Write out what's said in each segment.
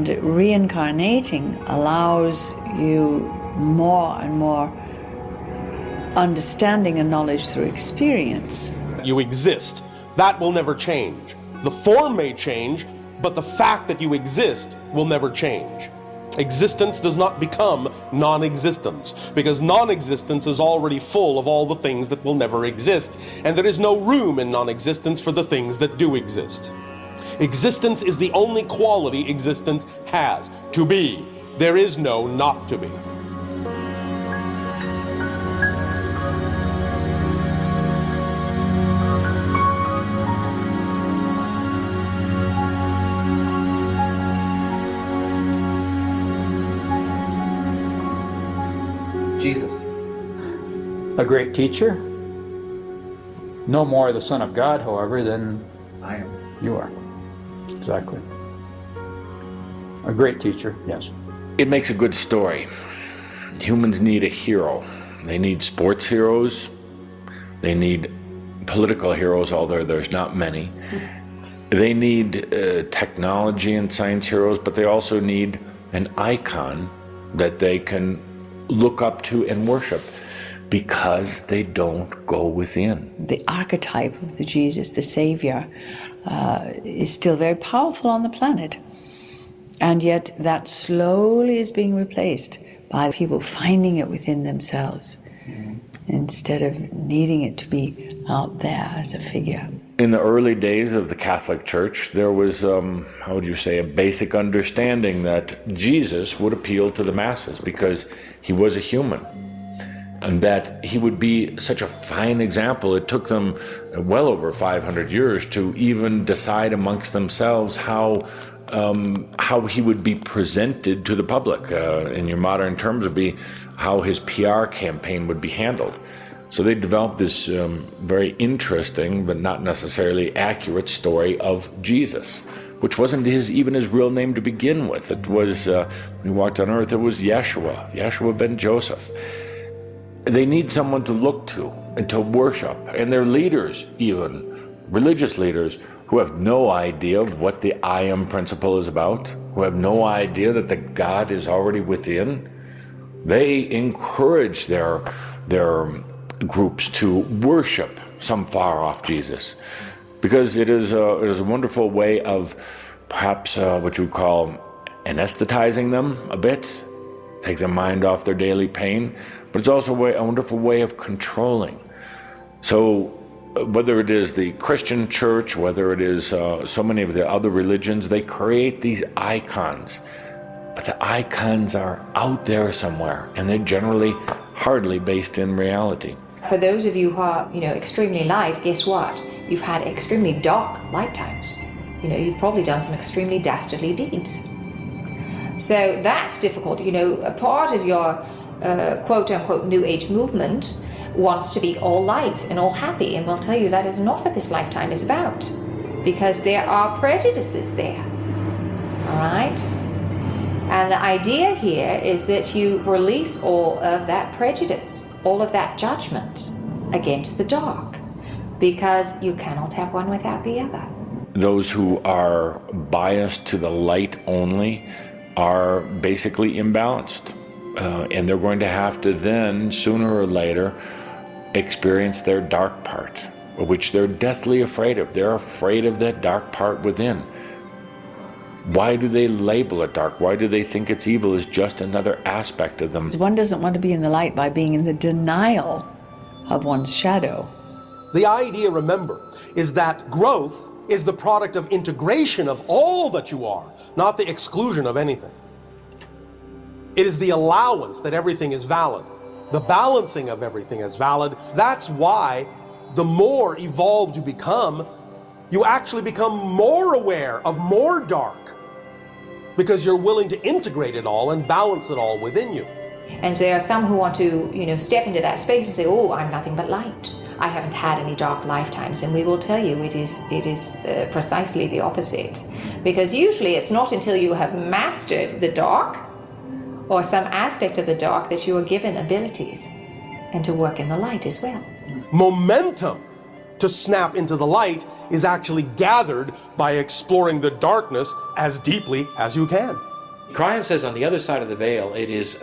And reincarnating allows you more and more understanding and knowledge through experience. You exist. That will never change. The form may change, but the fact that you exist will never change. Existence does not become non-existence, because non-existence is already full of all the things that will never exist, and there is no room in non-existence for the things that do exist. Existence is the only quality existence has, to be. There is no not to be. Jesus. A great teacher. No more the Son of God, however, than I am. you are. Exactly. A great teacher, yes. It makes a good story. Humans need a hero. They need sports heroes. They need political heroes, although there's not many. They need technology and science heroes, but they also need an icon that they can look up to and worship, because they don't go within. The archetype of the Jesus, the Savior, is still very powerful on the planet. And yet that slowly is being replaced by people finding it within themselves, instead of needing it to be out there as a figure. In the early days of the Catholic Church, there was, how would you say, a basic understanding that Jesus would appeal to the masses because he was a human, and that he would be such a fine example. It took them well over 500 years to even decide amongst themselves how he would be presented to the public. In your modern terms, would be how his PR campaign would be handled. So they developed this very interesting but not necessarily accurate story of Jesus, which wasn't even his real name to begin with. It was, when he walked on earth, it was Yeshua ben Joseph. They need someone to look to and to worship, and their leaders, even religious leaders, who have no idea of what the I am principle is about, who have no idea that the God is already within. They encourage their groups to worship some far-off Jesus, because it is a wonderful way of perhaps what you would call anesthetizing them a bit, take their mind off their daily pain, but it's also a wonderful way of controlling. So whether it is the Christian church, whether it is so many of the other religions, they create these icons, but the icons are out there somewhere, and they're generally hardly based in reality. For those of you who are, extremely light, guess what? You've had extremely dark lifetimes. You've probably done some extremely dastardly deeds. So that's difficult. A part of your quote-unquote New Age movement wants to be all light and all happy, and we'll tell you that is not what this lifetime is about, because there are prejudices there. All right? And the idea here is that you release all of that prejudice, all of that judgment against the dark, because you cannot have one without the other. Those who are biased to the light only are basically imbalanced, and they're going to have to then, sooner or later, experience their dark part, which they're deathly afraid of. They're afraid of that dark part within. Why do they label it dark? Why do they think it's evil? Is just another aspect of them. One doesn't want to be in the light by being in the denial of one's shadow. The idea, remember, is that growth is the product of integration of all that you are, not the exclusion of anything. It is the allowance that everything is valid, the balancing of everything is valid. That's why the more evolved you become, you actually become more aware of more dark, because you're willing to integrate it all and balance it all within you. And there are some who want to, step into that space and say, oh, I'm nothing but light. I haven't had any dark lifetimes. And we will tell you it is precisely the opposite. Because usually it's not until you have mastered the dark or some aspect of the dark that you are given abilities and to work in the light as well. Momentum to snap into the light is actually gathered by exploring the darkness as deeply as you can. Cryan says on the other side of the veil, it is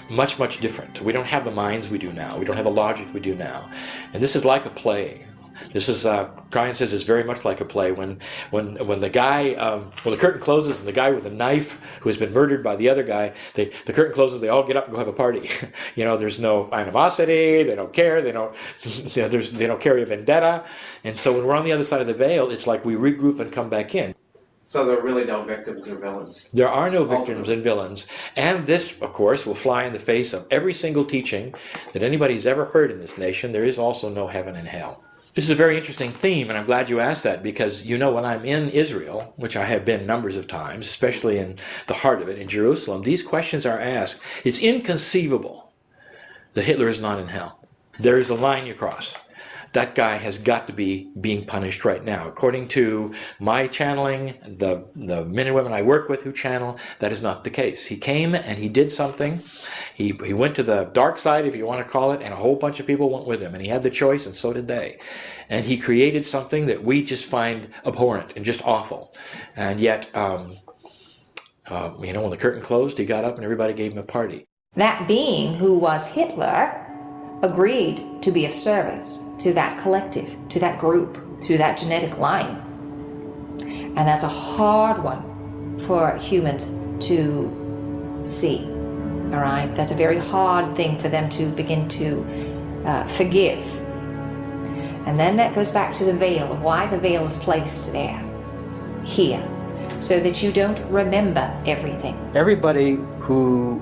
much, much different. We don't have the minds we do now. We don't have the logic we do now. And this is like a play. This is, Cryan says, is very much like a play. When the guy, when the curtain closes and the guy with the knife who has been murdered by the other guy, the curtain closes, they all get up and go have a party. You know, there's no animosity, they don't care, they don't, you know, they don't carry a vendetta. And so when we're on the other side of the veil, it's like we regroup and come back in. So there are really no victims or villains? There are no victims and villains. And this, of course, will fly in the face of every single teaching that anybody's ever heard in this nation. There is also no heaven and hell. This is a very interesting theme, and I'm glad you asked that, because you know when I'm in Israel, which I have been numbers of times, especially in the heart of it, in Jerusalem, these questions are asked. It's inconceivable that Hitler is not in hell. There is a line you cross. That guy has got to be being punished right now. According to my channeling, the men and women I work with who channel, that is not the case. He came and he did something. He went to the dark side, if you want to call it, and a whole bunch of people went with him. And he had the choice, and so did they. And he created something that we just find abhorrent and just awful. And yet, you know, when the curtain closed, he got up and everybody gave him a party. That being who was Hitler agreed to be of service to that collective, to that group, through that genetic line. And that's a hard one for humans to see, all right? That's a very hard thing for them to begin to forgive. And then that goes back to the veil, of why the veil is placed there, here, so that you don't remember everything. Everybody who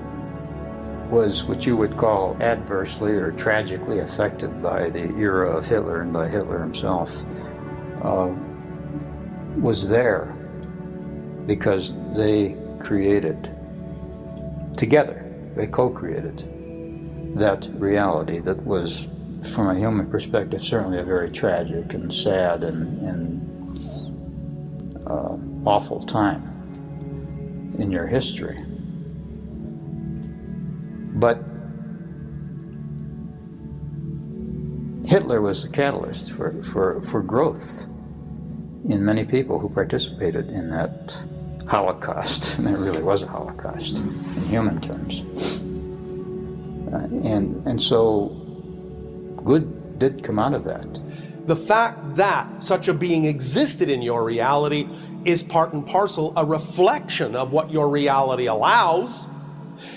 was what you would call adversely or tragically affected by the era of Hitler and by Hitler himself was there because they created together, they co-created that reality that was, from a human perspective, certainly a very tragic and sad and awful time in your history. But Hitler was the catalyst for growth in many people who participated in that Holocaust, and it really was a Holocaust in human terms. And so good did come out of that. The fact that such a being existed in your reality is part and parcel a reflection of what your reality allows,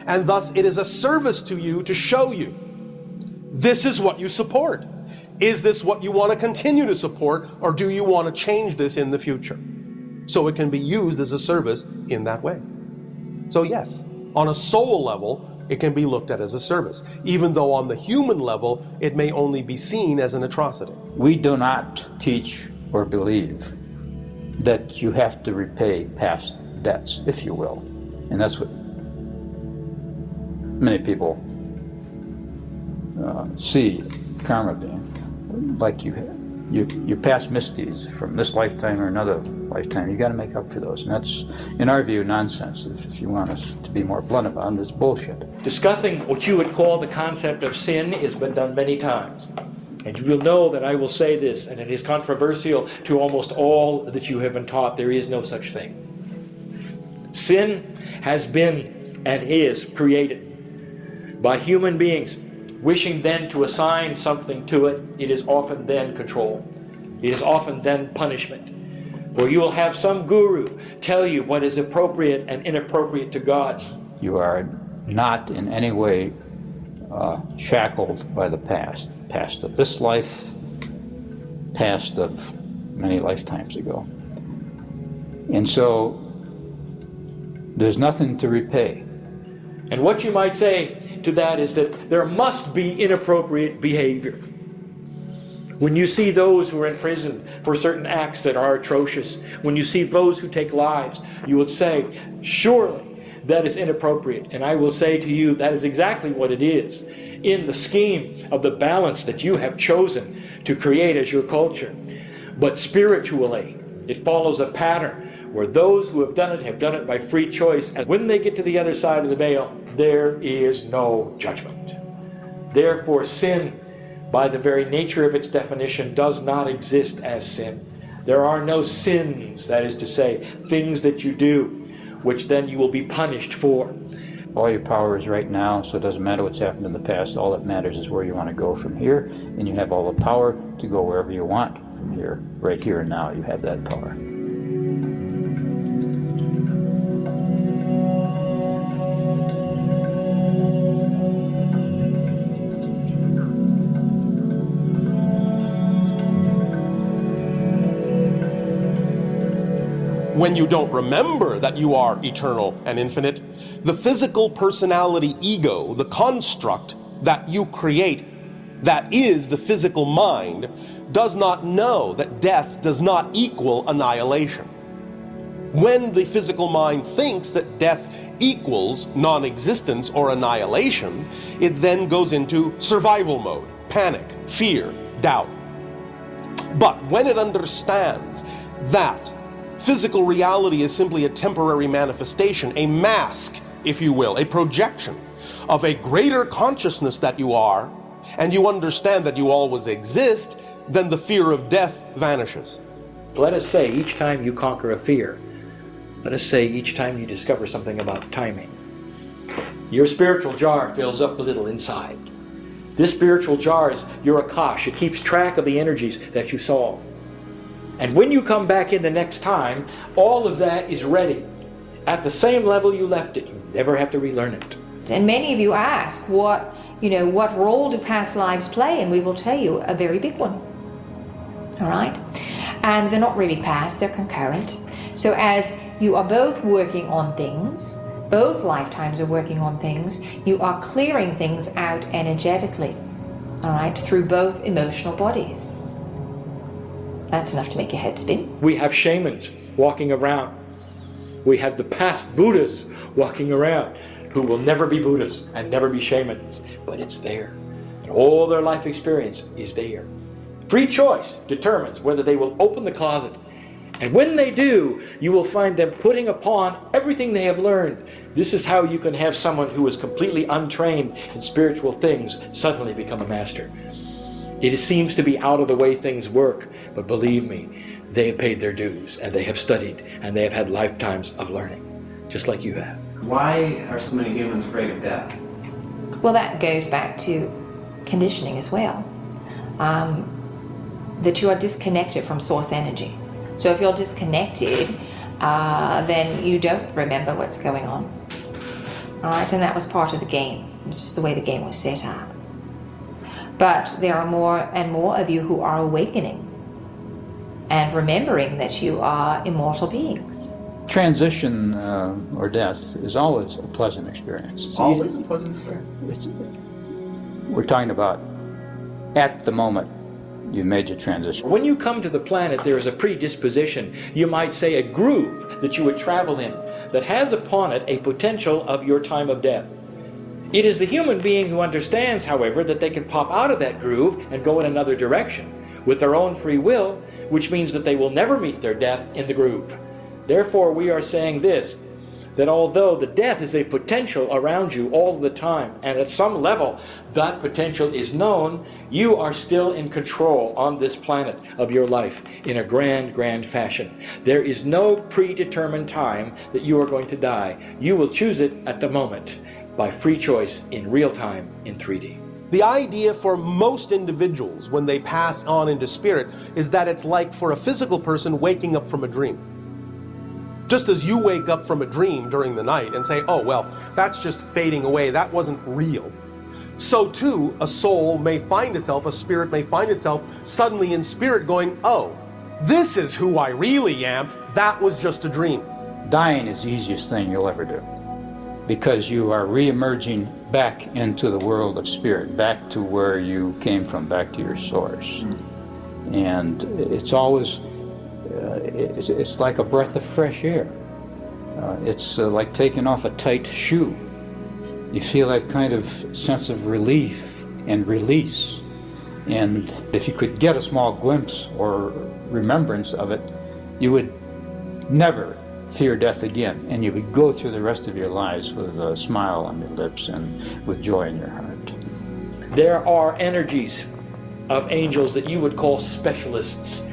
and thus it is a service to you to show you this is what you support. Is this what you want to continue to support, or do you want to change this in the future? So it can be used as a service in that way. So yes, on a soul level, it can be looked at as a service, even though on the human level, it may only be seen as an atrocity. We do not teach or believe that you have to repay past debts, if you will. And that's what many people see karma being. Like your past misdeeds from this lifetime or another lifetime, you got to make up for those. And that's, in our view, nonsense. If you want us to be more blunt about it, it's bullshit. Discussing what you would call the concept of sin has been done many times. And you will know that I will say this, and it is controversial to almost all that you have been taught. There is no such thing. Sin has been and is created by human beings. Wishing then to assign something to it, it is often then control. It is often then punishment. Or you will have some guru tell you what is appropriate and inappropriate to God. You are not in any way shackled by the past. Past of this life, past of many lifetimes ago. And so there's nothing to repay. And what you might say to that is that there must be inappropriate behavior. When you see those who are in prison for certain acts that are atrocious, when you see those who take lives, you would say, surely that is inappropriate. And I will say to you, that is exactly what it is in the scheme of the balance that you have chosen to create as your culture. But spiritually, it follows a pattern where those who have done it by free choice. And when they get to the other side of the veil, there is no judgment. Therefore, sin, by the very nature of its definition, does not exist as sin. There are no sins, that is to say, things that you do which then you will be punished for. All your power is right now, so it doesn't matter what's happened in the past. All that matters is where you want to go from here, and you have all the power to go wherever you want from here. Right here and now, you have that power. When you don't remember that you are eternal and infinite, the physical personality ego, the construct that you create, that is the physical mind, does not know that death does not equal annihilation. When the physical mind thinks that death equals non-existence or annihilation, it then goes into survival mode, panic, fear, doubt. But when it understands that physical reality is simply a temporary manifestation, a mask, if you will, a projection of a greater consciousness that you are, and you understand that you always exist, then the fear of death vanishes. Let us say each time you conquer a fear, let us say each time you discover something about timing, your spiritual jar fills up a little inside. This spiritual jar is your Akash. It keeps track of the energies that you solve. And when you come back in the next time, all of that is ready at the same level you left it. You never have to relearn it. And many of you ask, what role do past lives play? And we will tell you, a very big one. All right? And they're not really past, they're concurrent. So as you are both working on things, both lifetimes are working on things, you are clearing things out energetically, all right, through both emotional bodies. That's enough to make your head spin. We have shamans walking around. We have the past Buddhas walking around who will never be Buddhas and never be shamans. But it's there. And all their life experience is there. Free choice determines whether they will open the closet. And when they do, you will find them putting upon everything they have learned. This is how you can have someone who is completely untrained in spiritual things suddenly become a master. It seems to be out of the way things work, but believe me, they have paid their dues, and they have studied, and they have had lifetimes of learning, just like you have. Why are so many humans afraid of death? Well, that goes back to conditioning as well. That you are disconnected from source energy. So if you're disconnected, then you don't remember what's going on. All right, and that was part of the game. It's just the way the game was set up. But there are more and more of you who are awakening and remembering that you are immortal beings. Transition or death is always a pleasant experience. It's Always a pleasant experience. We're talking about at the moment you made your transition. When you come to the planet, there is a predisposition, you might say a groove that you would travel in, that has upon it a potential of your time of death. It is the human being who understands, however, that they can pop out of that groove and go in another direction with their own free will, which means that they will never meet their death in the groove. Therefore, we are saying this, that although the death is a potential around you all the time, and at some level that potential is known, you are still in control on this planet of your life in a grand fashion. There is no predetermined time that you are going to die. You will choose it at the moment by free choice in real time in 3D. The idea for most individuals when they pass on into spirit is that it's like for a physical person waking up from a dream. Just as you wake up from a dream during the night and say, oh, well, that's just fading away, that wasn't real. So too, a soul may find itself, a spirit may find itself suddenly in spirit going, oh, this is who I really am, that was just a dream. Dying is the easiest thing you'll ever do, because you are re-emerging back into the world of spirit, back to where you came from, back to your source. And it's always, it's like a breath of fresh air. It's like taking off a tight shoe. You feel that kind of sense of relief and release. And if you could get a small glimpse or remembrance of it, you would never fear death again, and you would go through the rest of your lives with a smile on your lips and with joy in your heart. There are energies of angels that you would call specialists.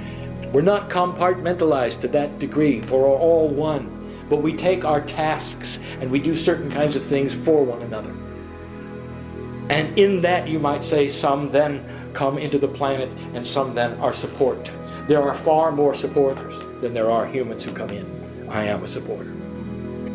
We're not compartmentalized to that degree, for we're all one. but we take our tasks and we do certain kinds of things for one another. And in that, you might say, some then come into the planet and some then are support. There are far more supporters than there are humans who come in. I am a supporter.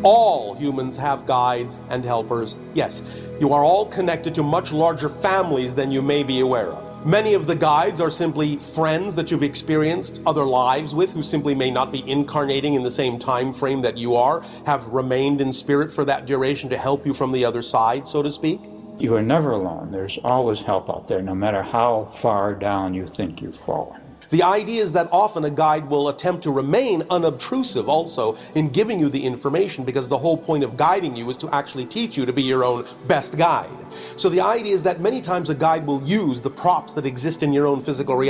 All humans have guides and helpers. Yes, you are all connected to much larger families than you may be aware of. Many of the guides are simply friends that you've experienced other lives with, who simply may not be incarnating in the same time frame that you are, have remained in spirit for that duration to help you from the other side, so to speak. You are never alone. There's always help out there, no matter how far down you think you've fallen. The idea is that often a guide will attempt to remain unobtrusive also in giving you the information, because the whole point of guiding you is to actually teach you to be your own best guide. So the idea is that many times a guide will use the props that exist in your own physical reality